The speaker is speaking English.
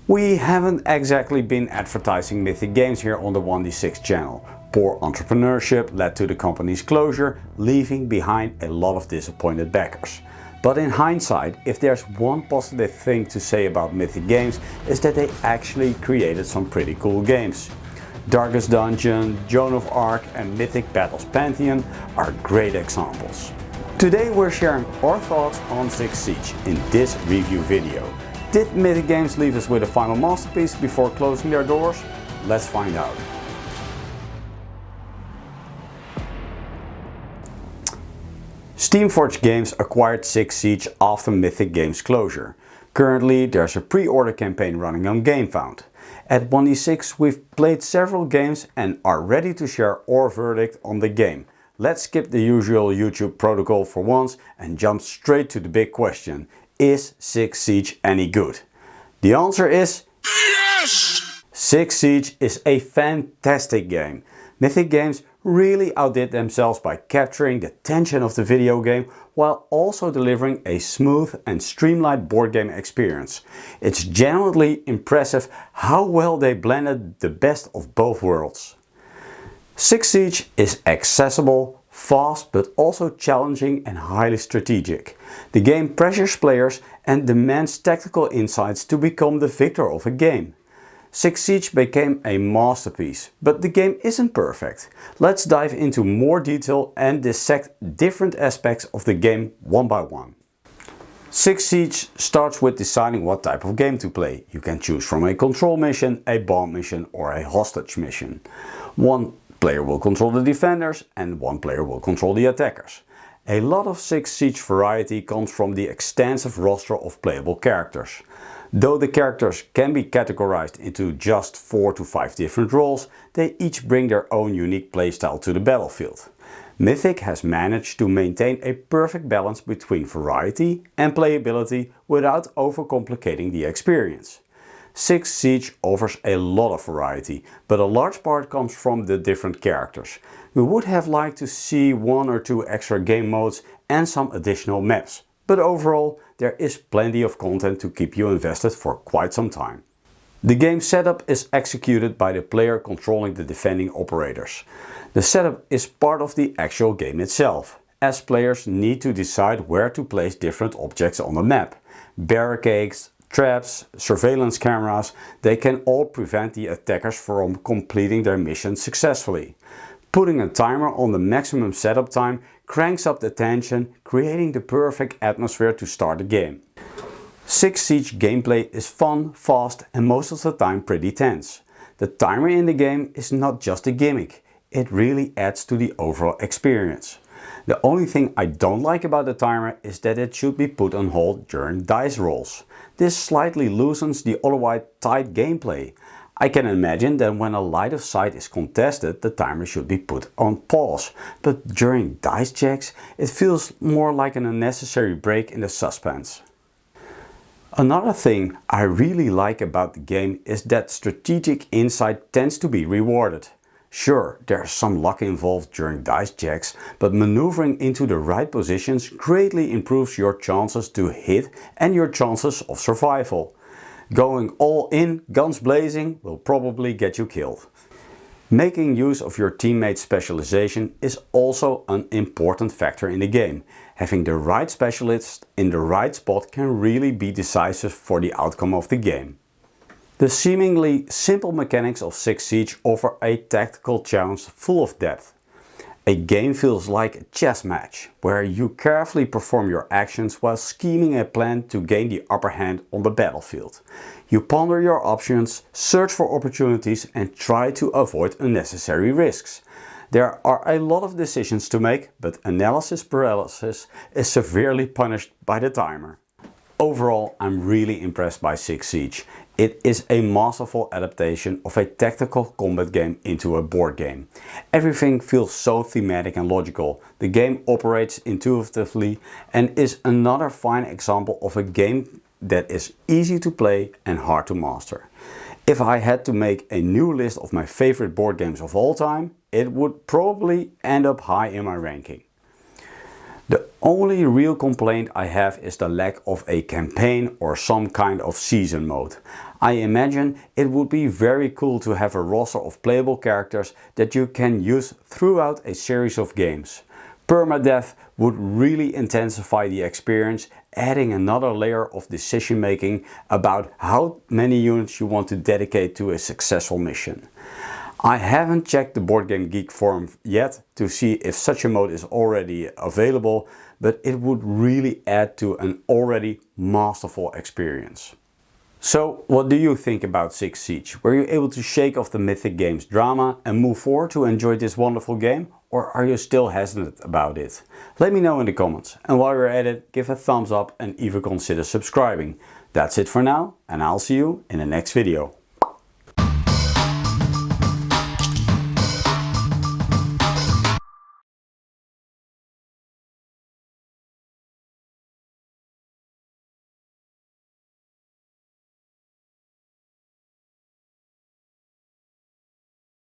We haven't exactly been advertising Mythic Games here on the 1d6 channel. Poor entrepreneurship led to the company's closure, leaving behind a lot of disappointed backers. But in hindsight, if there's one positive thing to say about Mythic Games, is that they actually created some pretty cool games. Darkest Dungeon, Joan of Arc and Mythic Battles Pantheon are great examples. Today we're sharing our thoughts on 6 Siege in this review video. Did Mythic Games leave us with a final masterpiece before closing their doors? Let's find out. Steamforged Games acquired 6 Siege after Mythic Games closure. Currently there's a pre-order campaign running on GameFound. At 1d6 we've played several games and are ready to share our verdict on the game. Let's skip the usual YouTube protocol for once and jump straight to the big question. Is 6 Siege any good? The answer is yes! 6 Siege is a fantastic game. Mythic Games really outdid themselves by capturing the tension of the video game while also delivering a smooth and streamlined board game experience. It's genuinely impressive how well they blended the best of both worlds. 6 Siege is accessible, fast but also challenging and highly strategic. The game pressures players and demands tactical insights to become the victor of a game. 6 Siege became a masterpiece, but the game isn't perfect. Let's dive into more detail and dissect different aspects of the game one by one. 6 Siege starts with deciding what type of game to play. You can choose from a control mission, a bomb mission or a hostage mission. One player will control the defenders and one player will control the attackers. A lot of 6 Siege variety comes from the extensive roster of playable characters. Though the characters can be categorized into just 4 to 5 different roles, they each bring their own unique playstyle to the battlefield. Mythic has managed to maintain a perfect balance between variety and playability without overcomplicating the experience. 6 Siege offers a lot of variety, but a large part comes from the different characters. We would have liked to see 1 or 2 extra game modes and some additional maps, but overall there is plenty of content to keep you invested for quite some time. The game setup is executed by the player controlling the defending operators. The setup is part of the actual game itself, as players need to decide where to place different objects on the map. Barricades, traps, surveillance cameras, they can all prevent the attackers from completing their mission successfully. Putting a timer on the maximum setup time cranks up the tension, creating the perfect atmosphere to start the game. 6 Siege gameplay is fun, fast and most of the time pretty tense. The timer in the game is not just a gimmick, it really adds to the overall experience. The only thing I don't like about the timer is that it should be put on hold during dice rolls. This slightly loosens the otherwise tight gameplay. I can imagine that when a line of sight is contested, the timer should be put on pause, but during dice checks it feels more like an unnecessary break in the suspense. Another thing I really like about the game is that strategic insight tends to be rewarded. Sure, there's some luck involved during dice checks, but maneuvering into the right positions greatly improves your chances to hit and your chances of survival. Going all in, guns blazing, will probably get you killed. Making use of your teammate's specialization is also an important factor in the game. Having the right specialist in the right spot can really be decisive for the outcome of the game. The seemingly simple mechanics of 6 Siege offer a tactical challenge full of depth. A game feels like a chess match, where you carefully perform your actions while scheming a plan to gain the upper hand on the battlefield. You ponder your options, search for opportunities and try to avoid unnecessary risks. There are a lot of decisions to make, but analysis paralysis is severely punished by the timer. Overall, I'm really impressed by 6 Siege. It is a masterful adaptation of a tactical combat game into a board game. Everything feels so thematic and logical. The game operates intuitively and is another fine example of a game that is easy to play and hard to master. If I had to make a new list of my favorite board games of all time, it would probably end up high in my ranking. The only real complaint I have is the lack of a campaign or some kind of season mode. I imagine it would be very cool to have a roster of playable characters that you can use throughout a series of games. Permadeath would really intensify the experience, adding another layer of decision making about how many units you want to dedicate to a successful mission. I haven't checked the Board Game Geek forum yet to see if such a mode is already available, but it would really add to an already masterful experience. So, what do you think about 6 Siege? Were you able to shake off the Mythic Games drama and move forward to enjoy this wonderful game? Or are you still hesitant about it? Let me know in the comments, and while you're at it, give a thumbs up and even consider subscribing. That's it for now, and I'll see you in the next video.